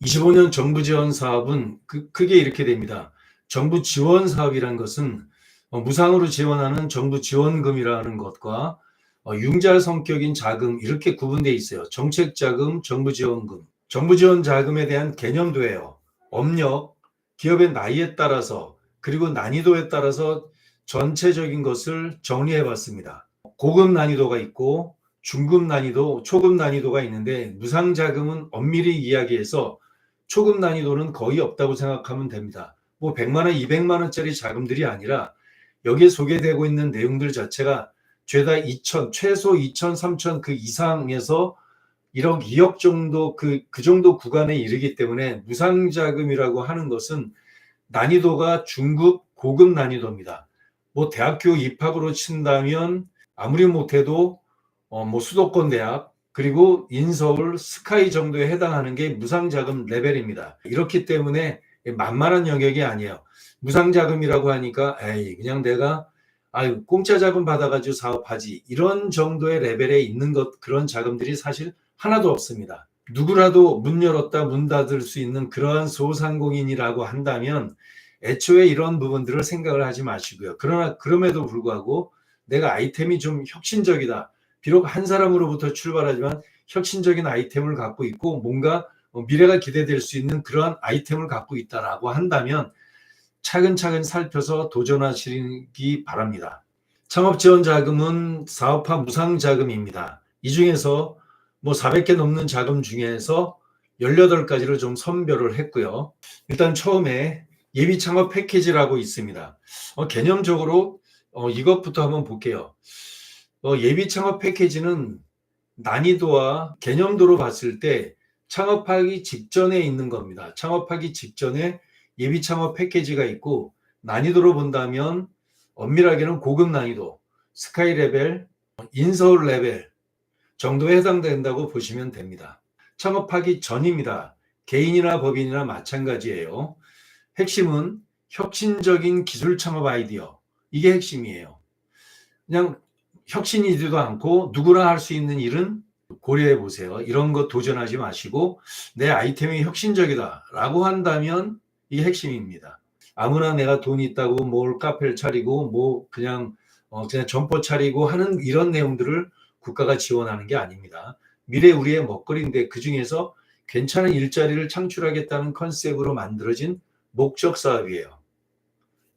25년 정부 지원 사업은 크게 이렇게 됩니다. 정부 지원 사업이란 것은 무상으로 지원하는 정부 지원금이라는 것과 융자 성격인 자금 이렇게 구분되어 있어요. 정책 자금, 정부 지원금. 정부 지원 자금에 대한 개념도예요. 업력, 기업의 나이에 따라서 그리고 난이도에 따라서 전체적인 것을 정리해 봤습니다. 고급 난이도가 있고 중급 난이도, 초급 난이도가 있는데 무상 자금은 엄밀히 이야기해서 초급 난이도는 거의 없다고 생각하면 됩니다. 뭐 100만 원, 200만 원짜리 자금들이 아니라 여기에 소개되고 있는 내용들 자체가 죄다 2천, 최소 2천, 3천 그 이상에서 1억, 2억 정도 그 정도 구간에 이르기 때문에 무상자금이라고 하는 것은 난이도가 중급, 고급 난이도입니다. 뭐 대학교 입학으로 친다면 아무리 못해도 뭐 수도권 대학 그리고 인서울 스카이 정도에 해당하는 게 무상자금 레벨입니다. 이렇기 때문에 만만한 영역이 아니에요. 무상자금이라고 하니까 에이 그냥 내가 공짜 자금 받아가지고 사업하지 이런 정도의 레벨에 있는 것 그런 자금들이 사실 하나도 없습니다. 누구라도 문 열었다 문 닫을 수 있는 그러한 소상공인이라고 한다면 애초에 이런 부분들을 생각을 하지 마시고요. 그러나 그럼에도 불구하고 내가 아이템이 좀 혁신적이다. 비록 한 사람으로부터 출발하지만 혁신적인 아이템을 갖고 있고 뭔가 미래가 기대될 수 있는 그러한 아이템을 갖고 있다라고 한다면 차근차근 살펴서 도전하시기 바랍니다. 창업지원자금은 사업화 무상자금입니다. 이 중에서 뭐 400개 넘는 자금 중에서 18가지를 좀 선별을 했고요. 일단 처음에 예비창업 패키지라고 있습니다. 개념적으로 이것부터 한번 볼게요. 예비창업 패키지는 난이도와 개념도로 봤을 때 창업하기 직전에 있는 겁니다. 창업하기 직전에 예비창업 패키지가 있고 난이도로 본다면 엄밀하게는 고급 난이도, 스카이 레벨, 인서울 레벨 정도에 해당된다고 보시면 됩니다. 창업하기 전입니다. 개인이나 법인이나 마찬가지예요. 핵심은 혁신적인 기술 창업 아이디어. 이게 핵심이에요. 그냥 혁신이지도 않고 누구나 할 수 있는 일은 고려해 보세요. 이런 거 도전하지 마시고 내 아이템이 혁신적이다라고 한다면 이게 핵심입니다. 아무나 내가 돈이 있다고 뭘 카페를 차리고 뭐 그냥 점포 차리고 하는 이런 내용들을 국가가 지원하는 게 아닙니다. 미래 우리의 먹거리인데 그중에서 괜찮은 일자리를 창출하겠다는 컨셉으로 만들어진 목적 사업이에요.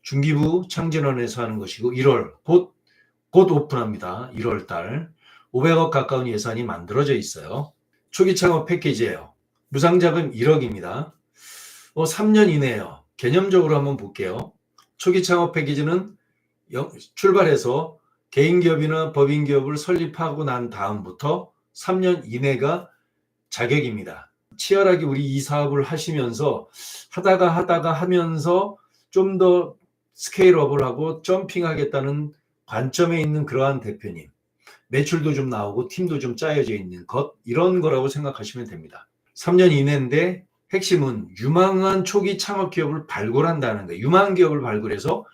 중기부 창진원에서 하는 것이고 1월 곧 오픈합니다. 1월 달 500억 가까운 예산이 만들어져 있어요. 초기 창업 패키지예요. 무상자금 1억입니다. 3년 이내예요. 개념적으로 한번 볼게요. 초기 창업 패키지는 출발해서 개인기업이나 법인기업을 설립하고 난 다음부터 3년 이내가 자격입니다. 치열하게 우리 이 사업을 하시면서 하다가 하면서 좀 더 스케일업을 하고 점핑하겠다는 관점에 있는 그러한 대표님. 매출도 좀 나오고 팀도 좀 짜여져 있는 것 이런 거라고 생각하시면 됩니다. 3년 이내인데 핵심은 유망한 초기 창업 기업을 발굴한다는 거예요. 유망한 기업을 발굴해서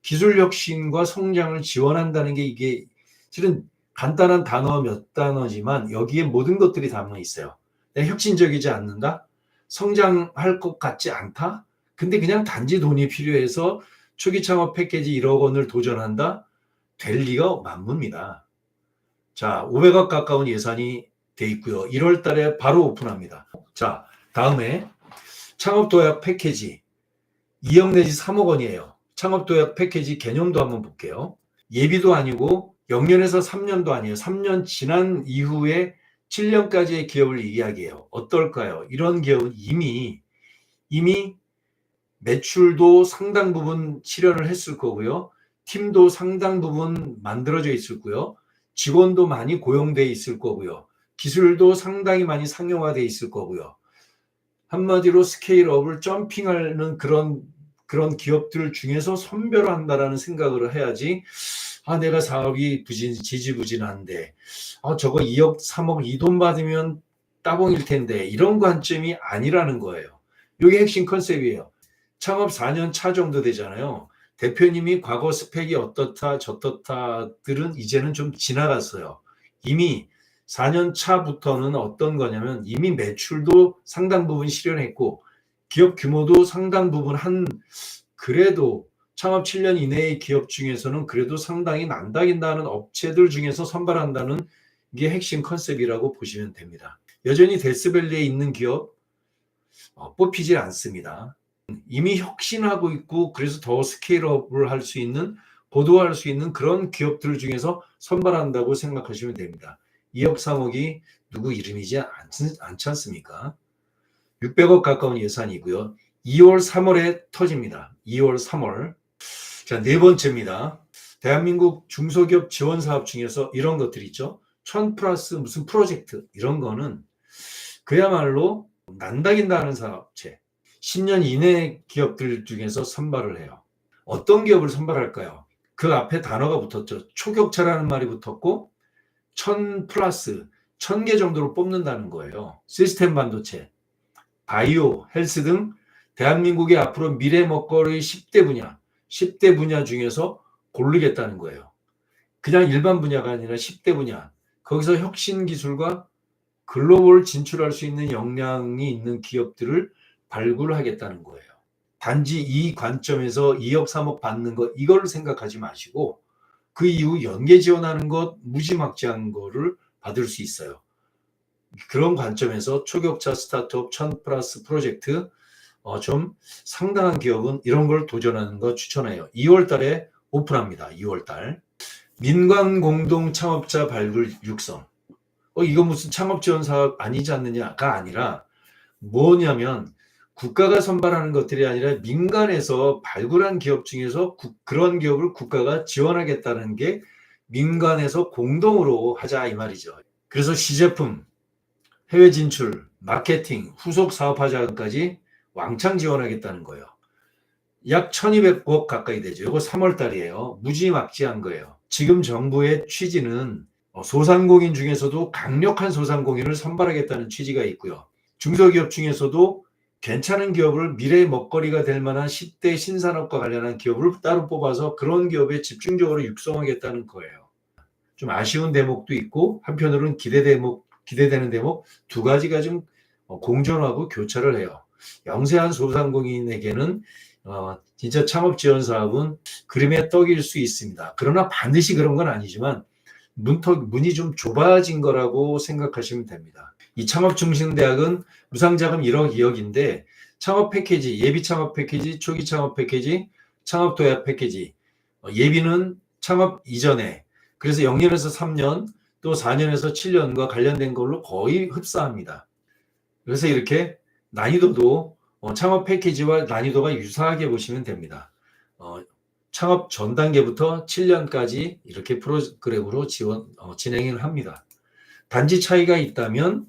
기술 혁신과 성장을 지원한다는 게 이게 실은 간단한 단어 몇 단어지만 여기에 모든 것들이 담겨 있어요. 혁신적이지 않는다? 성장할 것 같지 않다? 근데 그냥 단지 돈이 필요해서 초기 창업 패키지 1억 원을 도전한다? 될 리가 만무입니다. 자, 500억 가까운 예산이 돼 있고요. 1월 달에 바로 오픈합니다. 자, 다음에 창업도약 패키지 2억 내지 3억 원이에요. 창업도약 패키지 개념도 한번 볼게요. 예비도 아니고 0년에서 3년도 아니에요. 3년 지난 이후에 7년까지의 기업을 이야기해요. 어떨까요? 이런 기업은 이미 매출도 상당 부분 실현을 했을 거고요. 팀도 상당 부분 만들어져 있을 거고요. 직원도 많이 고용돼 있을 거고요. 기술도 상당히 많이 상용화돼 있을 거고요. 한마디로 스케일업을 점핑하는 그런 기업들 중에서 선별한다라는 생각을 해야지. 내가 사업이 지지부진한데, 저거 2억, 3억 이 돈 받으면 따봉일 텐데 이런 관점이 아니라는 거예요. 이게 핵심 컨셉이에요. 창업 4년 차 정도 되잖아요. 대표님이 과거 스펙이 어떻다 저떻다들은 이제는 좀 지나갔어요. 이미 4년 차부터는 어떤 거냐면 이미 매출도 상당 부분 실현했고 기업 규모도 상당 부분 그래도 창업 7년 이내의 기업 중에서는 그래도 상당히 난다긴다는 업체들 중에서 선발한다는 게 핵심 컨셉이라고 보시면 됩니다. 여전히 데스밸리에 있는 기업 뽑히질 않습니다. 이미 혁신하고 있고 그래서 더 스케일업을 할 수 있는 고도화할 수 있는 그런 기업들 중에서 선발한다고 생각하시면 됩니다. 2억 3억이 누구 이름이지 않지 않습니까? 600억 가까운 예산이고요. 2월 3월에 터집니다. 2월 3월. 자, 네 번째입니다. 대한민국 중소기업 지원 사업 중에서 이런 것들이 있죠. 1000 플러스 무슨 프로젝트 이런 거는 그야말로 난다긴다 하는 사업체 10년 이내 기업들 중에서 선발을 해요. 어떤 기업을 선발할까요? 그 앞에 단어가 붙었죠. 초격차라는 말이 붙었고 1000 플러스 1000개 정도로 뽑는다는 거예요. 시스템 반도체, 바이오, 헬스 등 대한민국의 앞으로 미래 먹거리 10대 분야 중에서 고르겠다는 거예요. 그냥 일반 분야가 아니라 10대 분야. 거기서 혁신 기술과 글로벌 진출할 수 있는 역량이 있는 기업들을 발굴하겠다는 거예요. 단지 이 관점에서 2억 3억 받는 것 이걸 생각하지 마시고 그 이후 연계 지원하는 것 무지막지한 거를 받을 수 있어요. 그런 관점에서 초격차 스타트업 1000 플러스 프로젝트 좀 상당한 기업은 이런 걸 도전하는 거 추천해요. 2월 달에 오픈합니다. 2월 달. 민관 공동 창업자 발굴 육성. 이거 무슨 창업 지원 사업 아니지 않느냐가 아니라 뭐냐면 국가가 선발하는 것들이 아니라 민간에서 발굴한 기업 중에서 그런 기업을 국가가 지원하겠다는 게 민간에서 공동으로 하자 이 말이죠. 그래서 시제품, 해외 진출, 마케팅, 후속 사업화 자금까지 왕창 지원하겠다는 거예요. 약 1200억 가까이 되죠. 이거 3월 달이에요. 무지막지한 거예요. 지금 정부의 취지는 소상공인 중에서도 강력한 소상공인을 선발하겠다는 취지가 있고요. 중소기업 중에서도 괜찮은 기업을 미래의 먹거리가 될 만한 10대 신산업과 관련한 기업을 따로 뽑아서 그런 기업에 집중적으로 육성하겠다는 거예요. 좀 아쉬운 대목도 있고 한편으로는 기대되는 대목 두 가지가 좀 공존하고 교차를 해요. 영세한 소상공인에게는 진짜 창업 지원 사업은 그림의 떡일 수 있습니다. 그러나 반드시 그런 건 아니지만 문이 좀 좁아진 거라고 생각하시면 됩니다. 이 창업중심대학은 무상자금 1억 2억인데 창업 패키지, 예비 창업 패키지, 초기 창업 패키지, 창업 도약 패키지, 예비는 창업 이전에 그래서 0년에서 3년 또 4년에서 7년과 관련된 걸로 거의 흡사합니다. 그래서 이렇게 난이도도 창업 패키지와 난이도가 유사하게 보시면 됩니다. 창업 전 단계부터 7년까지 이렇게 프로그램으로 진행을 합니다. 단지 차이가 있다면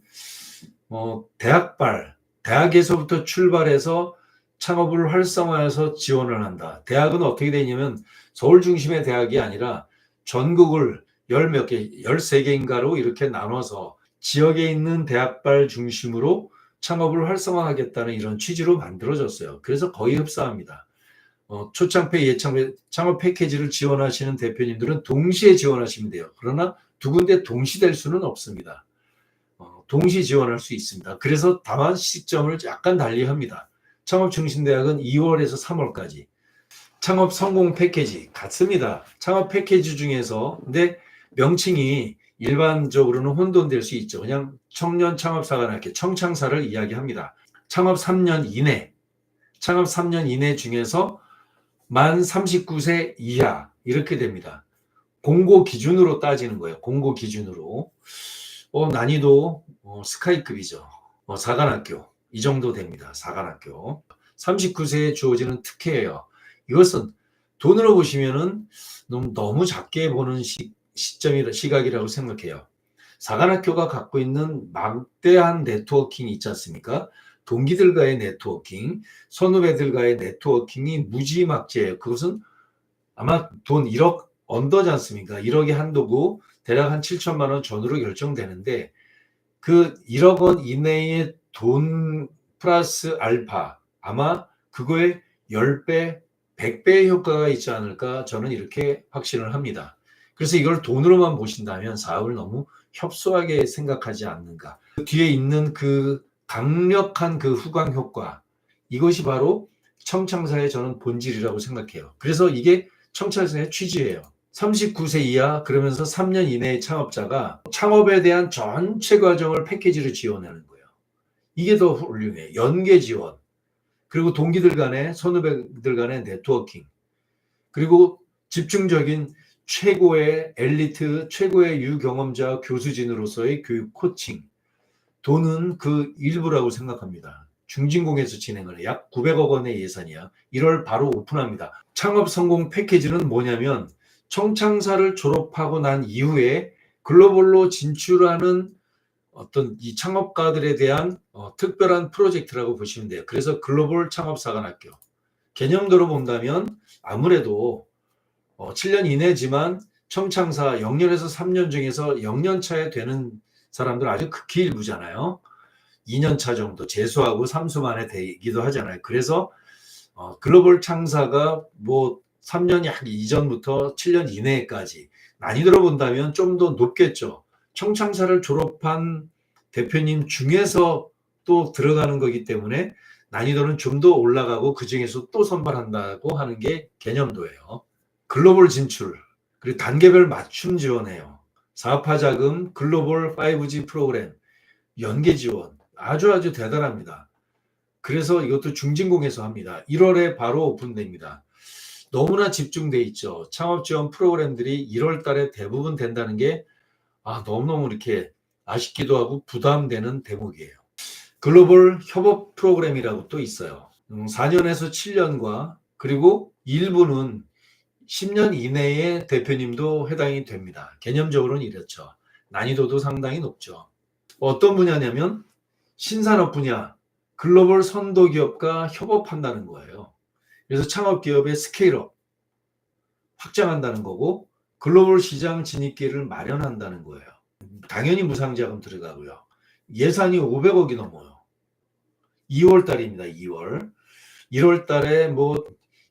대학에서부터 출발해서 창업을 활성화해서 지원을 한다. 대학은 어떻게 되냐면 서울 중심의 대학이 아니라 전국을 13개인가로 이렇게 나눠서 지역에 있는 대학발 중심으로 창업을 활성화하겠다는 이런 취지로 만들어졌어요. 그래서 거의 흡사합니다. 초창폐, 예창폐, 창업 패키지를 지원하시는 대표님들은 동시에 지원하시면 돼요. 그러나 두 군데 동시될 수는 없습니다. 동시 지원할 수 있습니다. 그래서 다만 시점을 약간 달리합니다. 창업중심대학은 2월에서 3월까지. 창업 성공 패키지 같습니다. 창업 패키지 중에서 근데 명칭이 일반적으로는 혼돈될 수 있죠. 그냥 청년 창업사관학회 청창사를 이야기합니다. 창업 3년 이내 중에서 만 39세 이하 이렇게 됩니다. 공고 기준으로 따지는 거예요. 공고 기준으로. 난이도 스카이급이죠. 사관학교 이 정도 됩니다. 사관학교. 39세에 주어지는 특혜예요. 이것은 돈으로 보시면은 너무 작게 보는 시각이라고 생각해요. 사관학교가 갖고 있는 막대한 네트워킹이 있지 않습니까? 동기들과의 네트워킹, 선후배들과의 네트워킹이 무지막지해요. 그것은 아마 돈 1억 언더지 않습니까? 1억이 한도고 대략 한 7천만 원 전후로 결정되는데 그 1억 원 이내의 돈 플러스 알파 아마 그거에 10배, 100배의 효과가 있지 않을까 저는 이렇게 확신을 합니다. 그래서 이걸 돈으로만 보신다면 사업을 너무 협소하게 생각하지 않는가. 그 뒤에 있는 그 강력한 그 후광 효과, 이것이 바로 청창사의 저는 본질이라고 생각해요. 그래서 이게 청창사의 취지예요. 39세 이하 그러면서 3년 이내의 창업자가 창업에 대한 전체 과정을 패키지로 지원하는 거예요. 이게 더 훌륭해요. 연계 지원, 그리고 동기들 간의, 선후배들 간의 네트워킹, 그리고 집중적인 최고의 엘리트, 최고의 유경험자 교수진으로서의 교육 코칭. 돈은 그 일부라고 생각합니다. 중진공에서 진행을 해요. 약 900억 원의 예산이야. 1월 바로 오픈합니다. 창업 성공 패키지는 뭐냐면 청창사를 졸업하고 난 이후에 글로벌로 진출하는 어떤 이 창업가들에 대한 특별한 프로젝트라고 보시면 돼요. 그래서 글로벌 창업사관학교. 개념도로 본다면 아무래도 7년 이내지만 청창사 0년에서 3년 중에서 0년 차에 되는 사람들 아주 극히 일부잖아요. 2년 차 정도 재수하고 3수 만에 되기도 하잖아요. 그래서 글로벌 창사가 뭐 3년 약 이전부터 7년 이내까지 난이도로 본다면 좀 더 높겠죠. 청창사를 졸업한 대표님 중에서 또 들어가는 거기 때문에 난이도는 좀 더 올라가고 그중에서 또 선발한다고 하는 게 개념도예요. 글로벌 진출, 그리고 단계별 맞춤 지원해요. 사업화 자금, 글로벌 5G 프로그램, 연계 지원, 아주 대단합니다. 그래서 이것도 중진공에서 합니다. 1월에 바로 오픈됩니다. 너무나 집중돼 있죠. 창업 지원 프로그램들이 1월 달에 대부분 된다는 게 너무너무 이렇게 아쉽기도 하고 부담되는 대목이에요. 글로벌 협업 프로그램이라고 또 있어요. 4년에서 7년과 그리고 일부는 10년 이내의 대표님도 해당이 됩니다. 개념적으로는 이렇죠. 난이도도 상당히 높죠. 어떤 분야냐면 신산업 분야, 글로벌 선도 기업과 협업한다는 거예요. 그래서 창업 기업의 스케일업 확장한다는 거고 글로벌 시장 진입기를 마련한다는 거예요. 당연히 무상자금 들어가고요. 예산이 500억이 넘어요. 2월 달입니다. 2월. 1월 달에 뭐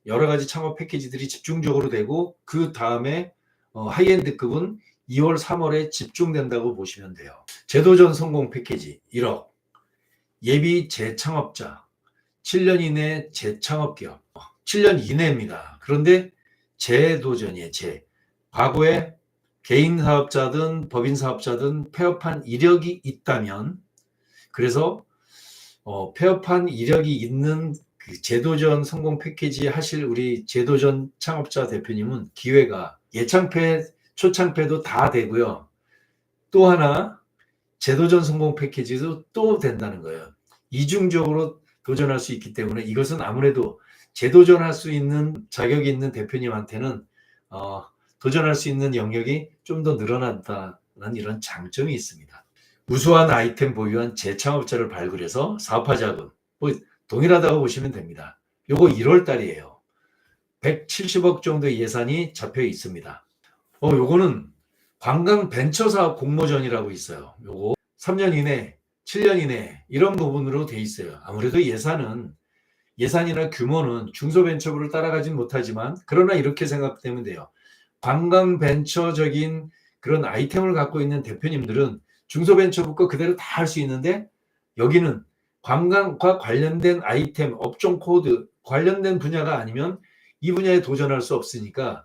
여러 가지 창업 패키지들이 집중적으로 되고 그 다음에 하이엔드급은 2월, 3월에 집중된다고 보시면 돼요. 제도전 성공 패키지 1억, 예비 재창업자 7년 이내 재창업 기업 7년 이내입니다. 그런데 재도전이에요. 과거에 개인 사업자든 법인 사업자든 폐업한 이력이 있다면, 그래서 폐업한 이력이 있는 그 제도전 성공 패키지 하실 우리 제도전 창업자 대표님은 기회가 예창패, 초창패도 다 되고요. 또 하나 제도전 성공 패키지도 또 된다는 거예요. 이중적으로 도전할 수 있기 때문에 이것은 아무래도 재도전할 수 있는 자격이 있는 대표님한테는 도전할 수 있는 영역이 좀 더 늘어난다는 이런 장점이 있습니다. 우수한 아이템 보유한 재창업자를 발굴해서 사업화 자금, 뭐 동일하다고 보시면 됩니다. 요거 1월 달이에요. 170억 정도의 예산이 잡혀 있습니다. 요거는 관광 벤처 사업 공모전이라고 있어요. 요거 3년 이내, 7년 이내 이런 부분으로 돼 있어요. 아무래도 예산이나 규모는 중소벤처부를 따라가진 못하지만 그러나 이렇게 생각되면 돼요. 관광 벤처적인 그런 아이템을 갖고 있는 대표님들은 중소벤처부 거 그대로 다 할 수 있는데 여기는 관광과 관련된 아이템, 업종 코드 관련된 분야가 아니면 이 분야에 도전할 수 없으니까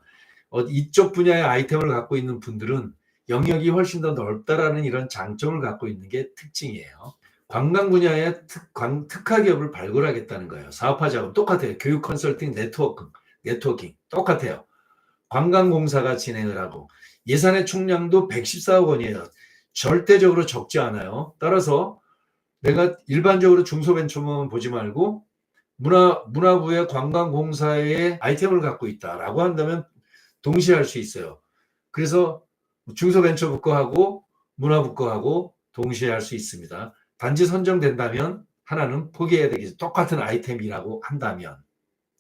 이쪽 분야의 아이템을 갖고 있는 분들은 영역이 훨씬 더 넓다라는 이런 장점을 갖고 있는 게 특징이에요. 관광 분야의 특화 기업을 발굴하겠다는 거예요. 사업화 자금 똑같아요. 교육 컨설팅 네트워킹 똑같아요. 관광공사가 진행을 하고 예산의 총량도 114억 원이에요. 절대적으로 적지 않아요. 따라서 내가 일반적으로 중소벤처만 보지 말고 문화부의 관광공사의 아이템을 갖고 있다라고 한다면 동시에 할 수 있어요. 그래서 중소벤처부 거하고 문화부 거하고 동시에 할 수 있습니다. 단지 선정된다면 하나는 포기해야 되겠죠. 똑같은 아이템이라고 한다면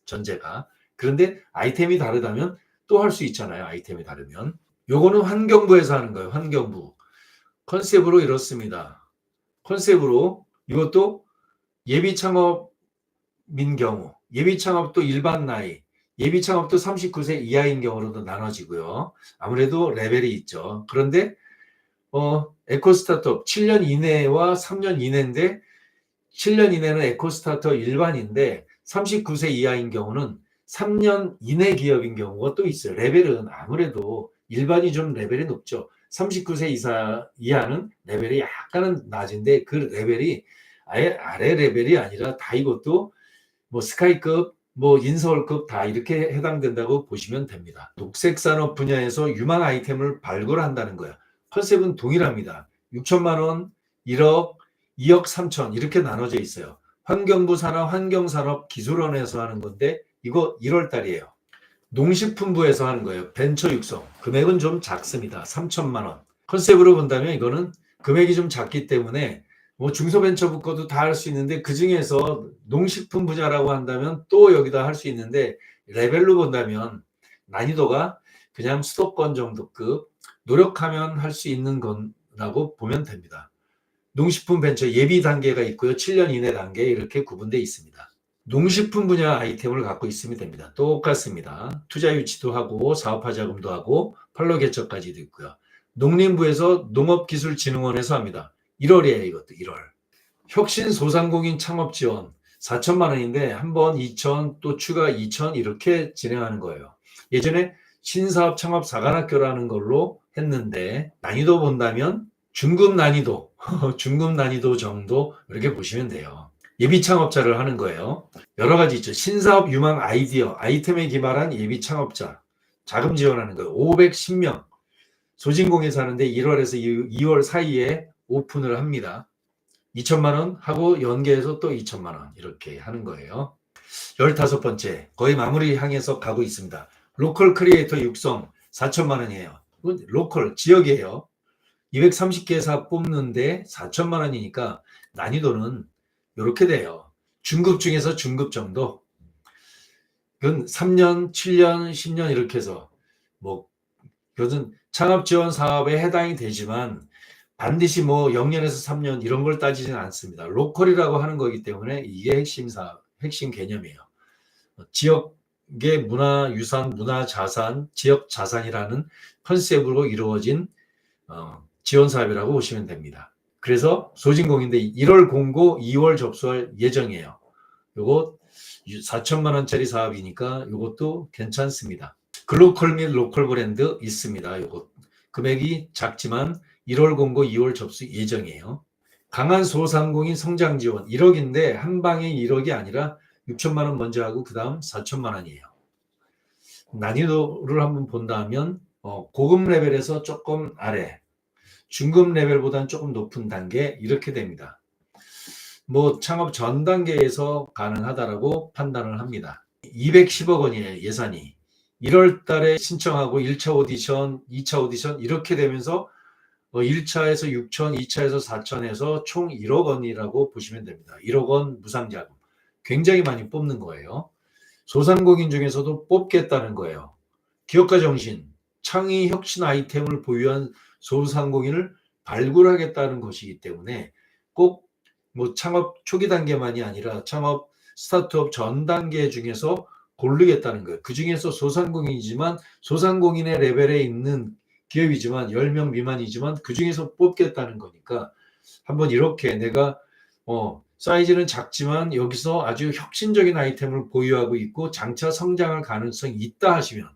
전제가. 그런데 아이템이 다르다면 또 할 수 있잖아요. 아이템이 다르면. 요거는 환경부에서 하는 거예요. 환경부. 컨셉으로 이렇습니다. 컨셉으로 이것도 예비 창업인 경우, 예비 창업도 일반 나이, 예비 창업도 39세 이하인 경우로도 나눠지고요. 아무래도 레벨이 있죠. 그런데 에코 스타트업 7년 이내와 3년 이내인데 7년 이내는 에코 스타트업 일반인데 39세 이하인 경우는 3년 이내 기업인 경우가 또 있어요. 레벨은 아무래도 일반이 좀 레벨이 높죠. 39세 이하는 레벨이 약간은 낮은데 그 레벨이 아예 아래 레벨이 아니라 다 이것도 뭐 스카이급, 뭐 인서울급 다 이렇게 해당된다고 보시면 됩니다. 녹색 산업 분야에서 유망 아이템을 발굴한다는 거야. 컨셉은 동일합니다. 6천만 원, 1억, 2억 3천 이렇게 나눠져 있어요. 환경부 산업, 환경산업 기술원에서 하는 건데 이거 1월 달이에요. 농식품부에서 하는 거예요. 벤처 육성. 금액은 좀 작습니다. 3천만 원. 컨셉으로 본다면 이거는 금액이 좀 작기 때문에 뭐 중소벤처부 거도 다 할 수 있는데 그 중에서 농식품 분야라고 한다면 또 여기다 할 수 있는데 레벨로 본다면 난이도가 그냥 수도권 정도급 노력하면 할 수 있는 거라고 보면 됩니다. 농식품 벤처 예비 단계가 있고요. 7년 이내 단계 이렇게 구분되어 있습니다. 농식품 분야 아이템을 갖고 있으면 됩니다. 똑같습니다. 투자 유치도 하고 사업화 자금도 하고 판로 개척까지도 있고요. 농림부에서 농업기술진흥원에서 합니다. 1월이에요. 이것도 1월. 혁신소상공인 창업 지원 4천만 원인데 한 번 2천 또 추가 2천 이렇게 진행하는 거예요. 예전에 신사업 창업 사관학교라는 걸로 했는데 난이도 본다면 중급 난이도 중급 난이도 정도 이렇게 보시면 돼요. 예비 창업자를 하는 거예요. 여러 가지 있죠. 신사업 유망 아이디어 아이템에 기반한 예비 창업자 자금 지원하는 거예요. 510명 소진공에서 하는데 1월에서 2월 사이에 오픈을 합니다. 2천만 원 하고 연계해서 또 2천만 원 이렇게 하는 거예요. 15번째 거의 마무리 향해서 가고 있습니다. 로컬 크리에이터 육성 4천만 원이에요. 로컬 지역이에요. 230개 사업 뽑는데 4천만 원이니까 난이도는 이렇게 돼요. 중급 중에서 중급 정도. 그건 3년, 7년, 10년 이렇게 해서 뭐 그것은 창업 지원 사업에 해당이 되지만 반드시 뭐 0년에서 3년 이런 걸 따지지는 않습니다. 로컬이라고 하는 거기 때문에 이게 핵심 개념이에요. 지역의 문화유산, 문화자산, 지역자산이라는 컨셉으로 이루어진 지원 사업이라고 보시면 됩니다. 그래서 소진공인데 1월 공고 2월 접수할 예정이에요. 요거 4천만 원짜리 사업이니까 이것도 괜찮습니다. 글로컬 및 로컬 브랜드 있습니다. 요거 금액이 작지만 1월 공고 2월 접수 예정이에요. 강한 소상공인 성장 지원 1억인데 한 방에 1억이 아니라 6천만 원 먼저 하고 그 다음 4천만 원이에요. 난이도를 한번 본다면 고급 레벨에서 조금 아래, 중급 레벨보다는 조금 높은 단계 이렇게 됩니다. 뭐 창업 전 단계에서 가능하다라고 판단을 합니다. 210억 원이에요. 예산이. 1월 달에 신청하고 1차 오디션, 2차 오디션 이렇게 되면서 1차에서 6천, 2차에서 4천에서 총 1억 원이라고 보시면 됩니다. 1억 원 무상자금. 굉장히 많이 뽑는 거예요. 소상공인 중에서도 뽑겠다는 거예요. 기업가 정신, 창의 혁신 아이템을 보유한 소상공인을 발굴하겠다는 것이기 때문에 꼭 뭐 창업 초기 단계만이 아니라 창업 스타트업 전 단계 중에서 고르겠다는 거예요. 그 중에서 소상공인이지만 소상공인의 레벨에 있는 기업이지만 10명 미만이지만 그 중에서 뽑겠다는 거니까 한번 이렇게 내가 사이즈는 작지만 여기서 아주 혁신적인 아이템을 보유하고 있고 장차 성장할 가능성이 있다 하시면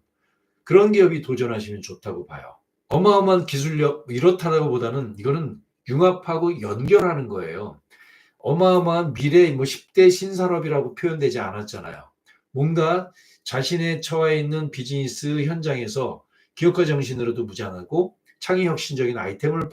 그런 기업이 도전하시면 좋다고 봐요. 어마어마한 기술력 이렇다고 보다는 이거는 융합하고 연결하는 거예요. 어마어마한 미래 10대 신산업이라고 표현되지 않았잖아요. 뭔가 자신의 처해 있는 비즈니스 현장에서 기업가 정신으로도 무장하고 창의 혁신적인 아이템을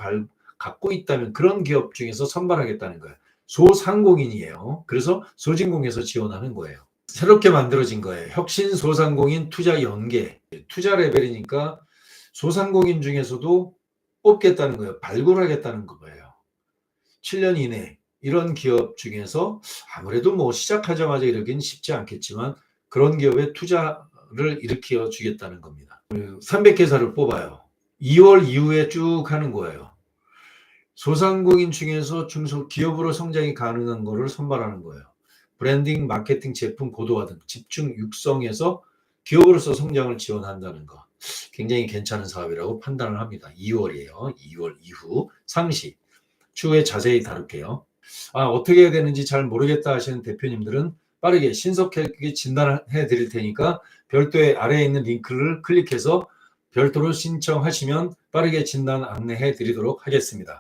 갖고 있다면 그런 기업 중에서 선발하겠다는 거예요. 소상공인이에요. 그래서 소진공에서 지원하는 거예요. 새롭게 만들어진 거예요. 혁신 소상공인 투자 연계. 투자 레벨이니까 소상공인 중에서도 뽑겠다는 거예요. 발굴하겠다는 거예요. 7년 이내 이런 기업 중에서 아무래도 뭐 시작하자마자 이러긴 쉽지 않겠지만 그런 기업에 투자를 일으켜 주겠다는 겁니다. 300개사를 뽑아요. 2월 이후에 쭉 하는 거예요. 소상공인 중에서 중소기업으로 성장이 가능한 거를 선발하는 거예요. 브랜딩, 마케팅, 제품 고도화 등 집중 육성해서 기업으로서 성장을 지원한다는 거. 굉장히 괜찮은 사업이라고 판단을 합니다. 2월이에요. 2월 이후 상시 추후에 자세히 다룰게요. 어떻게 해야 되는지 잘 모르겠다 하시는 대표님들은 빠르게 신속하게 진단을 해 드릴 테니까 별도의 아래에 있는 링크를 클릭해서 별도로 신청하시면 빠르게 진단 안내해 드리도록 하겠습니다.